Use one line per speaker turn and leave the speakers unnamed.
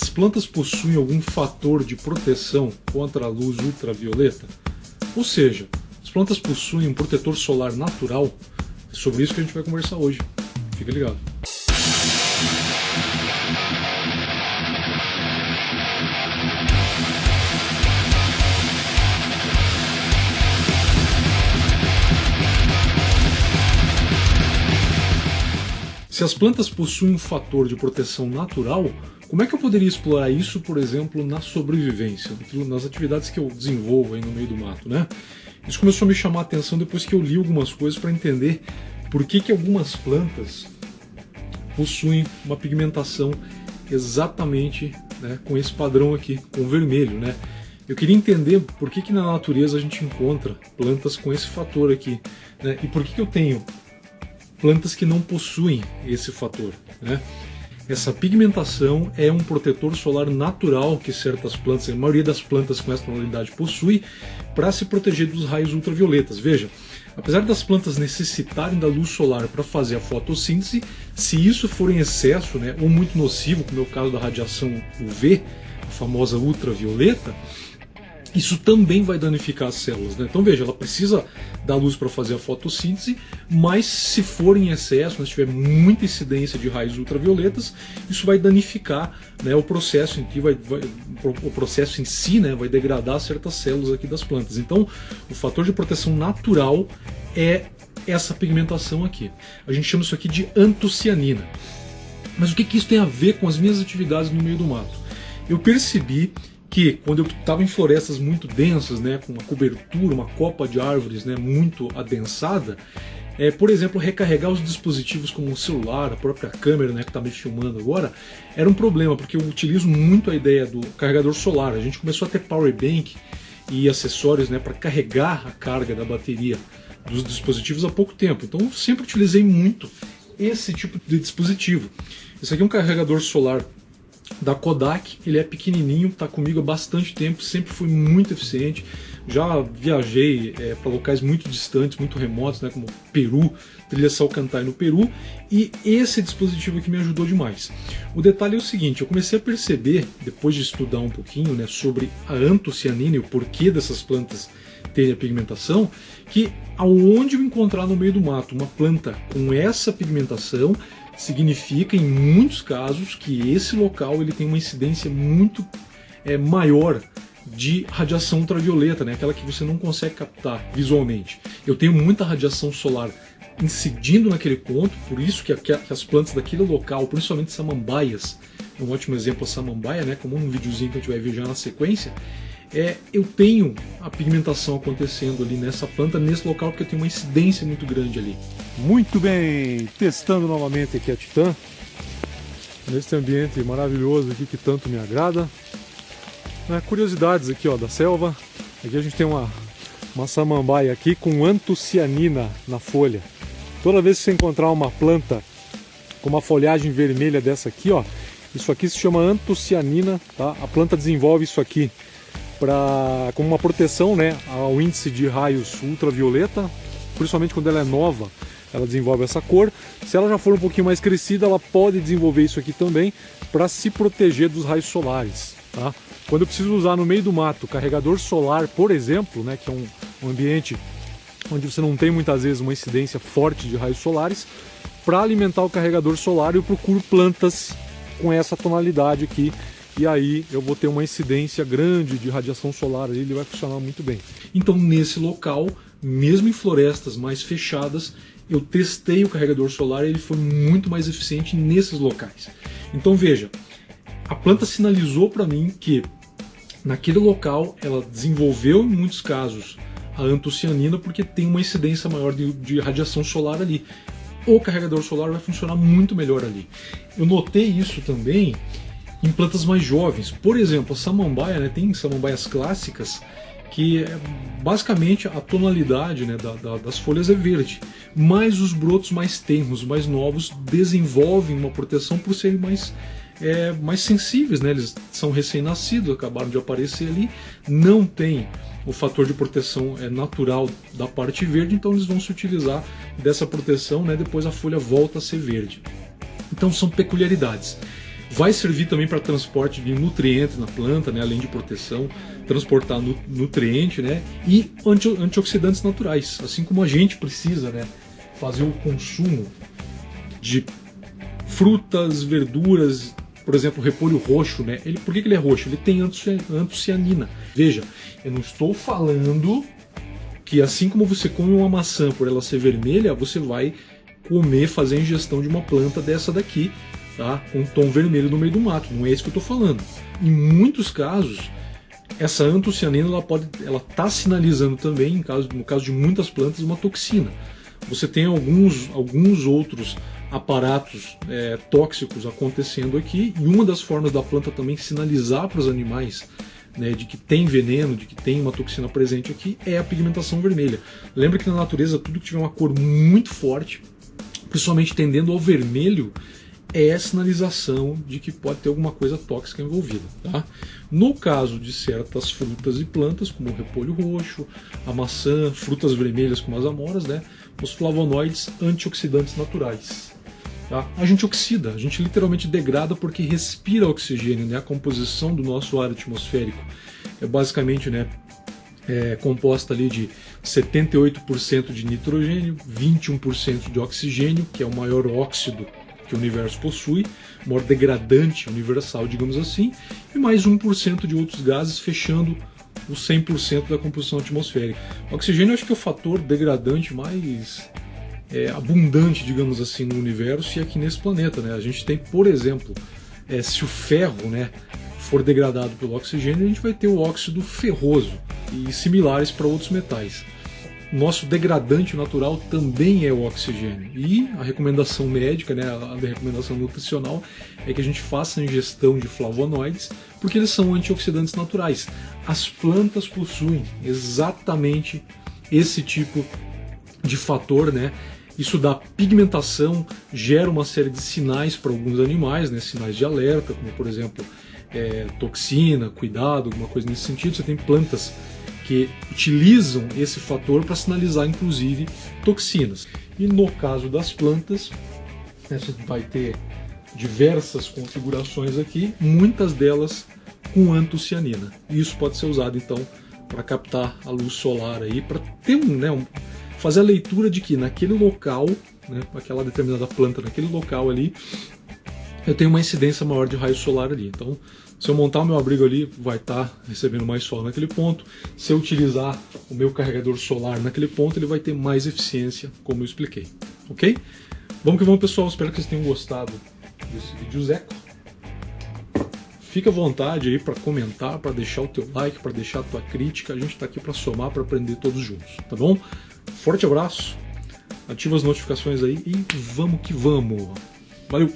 as plantas possuem algum fator de proteção contra a luz ultravioleta? Ou seja, as plantas possuem um protetor solar natural? É sobre isso que a gente vai conversar hoje. Fica ligado. Se as plantas possuem um fator de proteção natural, como é que eu poderia explorar isso, por exemplo, na sobrevivência, nas atividades que eu desenvolvo aí no meio do mato, né? Isso começou a me chamar a atenção depois que eu li algumas coisas para entender por que algumas plantas possuem uma pigmentação exatamente, né, com esse padrão aqui, com vermelho, né? Eu queria entender por que na natureza a gente encontra plantas com esse fator aqui, né? E por que eu tenho plantas que não possuem esse fator, né? Essa pigmentação é um protetor solar natural que certas plantas, a maioria das plantas com essa tonalidade possui, para se proteger dos raios ultravioletas. Veja, apesar das plantas necessitarem da luz solar para fazer a fotossíntese, se isso for em excesso, né, ou muito nocivo, como é o caso da radiação UV, a famosa ultravioleta, isso também vai danificar as células, né? Então veja, ela precisa da luz para fazer a fotossíntese, mas se for em excesso, se tiver muita incidência de raios ultravioletas, isso vai danificar, né, o processo em si, né, vai degradar certas células aqui das plantas. Então o fator de proteção natural é essa pigmentação aqui. A gente chama isso aqui de antocianina. Mas o que isso tem a ver com as minhas atividades no meio do mato? Eu percebi que quando eu estava em florestas muito densas, né, com uma cobertura, uma copa de árvores, né, muito adensada, por exemplo, recarregar os dispositivos como o celular, a própria câmera, né, que está me filmando agora, era um problema, porque eu utilizo muito a ideia do carregador solar. A gente começou a ter power bank e acessórios, né, para carregar a carga da bateria dos dispositivos há pouco tempo. Então eu sempre utilizei muito esse tipo de dispositivo. Esse aqui é um carregador solar da Kodak, ele é pequenininho, está comigo há bastante tempo, sempre foi muito eficiente. Já viajei para locais muito distantes, muito remotos, né, como Peru, Trilha Salcantay no Peru, e esse dispositivo aqui me ajudou demais. O detalhe é o seguinte, eu comecei a perceber, depois de estudar um pouquinho, né, sobre a antocianina e o porquê dessas plantas terem a pigmentação, que aonde eu encontrar no meio do mato uma planta com essa pigmentação, significa, em muitos casos, que esse local ele tem uma incidência muito maior de radiação ultravioleta, né? Aquela que você não consegue captar visualmente. Eu tenho muita radiação solar incidindo naquele ponto, por isso que as plantas daquele local, principalmente samambaias, é um ótimo exemplo a samambaia, né? Como um videozinho que a gente vai ver já na sequência, eu tenho a pigmentação acontecendo ali nessa planta, nesse local, porque eu tenho uma incidência muito grande ali. Muito bem, testando novamente aqui a Titan, nesse ambiente maravilhoso aqui que tanto me agrada. Curiosidades aqui, ó, da selva. Aqui a gente tem uma samambaia aqui com antocianina na folha. Toda vez que você encontrar uma planta com uma folhagem vermelha dessa aqui, ó, isso aqui se chama antocianina, tá? A planta desenvolve isso aqui como uma proteção, né, ao índice de raios ultravioleta, principalmente quando ela é nova, ela desenvolve essa cor. Se ela já for um pouquinho mais crescida, ela pode desenvolver isso aqui também para se proteger dos raios solares, tá? Quando eu preciso usar no meio do mato carregador solar, por exemplo, né, que é um ambiente onde você não tem muitas vezes uma incidência forte de raios solares, para alimentar o carregador solar eu procuro plantas com essa tonalidade aqui, e aí eu vou ter uma incidência grande de radiação solar, ele vai funcionar muito bem. Então nesse local, mesmo em florestas mais fechadas, eu testei o carregador solar e ele foi muito mais eficiente nesses locais. Então veja, a planta sinalizou para mim que naquele local ela desenvolveu em muitos casos a antocianina porque tem uma incidência maior de radiação solar ali. O carregador solar vai funcionar muito melhor ali. Eu notei isso também em plantas mais jovens. Por exemplo, a samambaia, né, tem samambaias clássicas que basicamente a tonalidade, né, das folhas é verde, mas os brotos mais tenros, mais novos, desenvolvem uma proteção por serem mais sensíveis, né? Eles são recém-nascidos, acabaram de aparecer ali, não tem o fator de proteção natural da parte verde, então eles vão se utilizar dessa proteção, né? Depois a folha volta a ser verde. Então são peculiaridades. Vai servir também para transporte de nutrientes na planta, né? Além de proteção, transportar nutriente, né? E antioxidantes naturais, assim como a gente precisa, né? Fazer o consumo de frutas, verduras, por exemplo, o repolho roxo, né? Por que ele é roxo? Ele tem antocianina. Veja, eu não estou falando que assim como você come uma maçã por ela ser vermelha, você vai fazer a ingestão de uma planta dessa daqui, tá? Com um tom vermelho no meio do mato. Não é isso que eu estou falando. Em muitos casos, essa antocianina ela está sinalizando também, no caso de muitas plantas, uma toxina. Você tem alguns outros aparatos tóxicos acontecendo aqui, e uma das formas da planta também sinalizar para os animais, né, de que tem veneno, de que tem uma toxina presente aqui, é a pigmentação vermelha. Lembra que na natureza tudo que tiver uma cor muito forte, principalmente tendendo ao vermelho, é sinalização de que pode ter alguma coisa tóxica envolvida. Tá? No caso de certas frutas e plantas, como o repolho roxo, a maçã, frutas vermelhas como as amoras, né, os flavonoides antioxidantes naturais. Tá? A gente oxida, a gente literalmente degrada porque respira oxigênio, né? A composição do nosso ar atmosférico é basicamente, né, composta ali de 78% de nitrogênio, 21% de oxigênio, que é o maior óxido que o universo possui, o maior degradante universal, digamos assim, e mais 1% de outros gases, fechando os 100% da composição atmosférica. O oxigênio acho que é o fator degradante mais abundante, digamos assim, no universo e aqui nesse planeta, né? A gente tem, por exemplo, se o ferro, né, for degradado pelo oxigênio, a gente vai ter o óxido ferroso e similares para outros metais. Nosso degradante natural também é o oxigênio. E a recomendação médica, né, a recomendação nutricional, é que a gente faça a ingestão de flavonoides, porque eles são antioxidantes naturais. As plantas possuem exatamente esse tipo de fator, né? Isso dá pigmentação, gera uma série de sinais para alguns animais, né, sinais de alerta, como por exemplo toxina, cuidado, alguma coisa nesse sentido. Você tem plantas que utilizam esse fator para sinalizar, inclusive, toxinas. E no caso das plantas, você vai ter diversas configurações aqui, muitas delas com antocianina. E isso pode ser usado, então, para captar a luz solar aí, para ter fazer a leitura de que naquele local, né, aquela determinada planta naquele local ali, eu tenho uma incidência maior de raio solar ali. Então, se eu montar o meu abrigo ali, vai estar recebendo mais sol naquele ponto. Se eu utilizar o meu carregador solar naquele ponto, ele vai ter mais eficiência, como eu expliquei. Ok? Vamos que vamos, pessoal. Espero que vocês tenham gostado desse videozeco. Fica à vontade aí para comentar, para deixar o teu like, para deixar a tua crítica. A gente está aqui para somar, para aprender todos juntos, tá bom? Forte abraço, ativa as notificações aí e vamos que vamos. Valeu!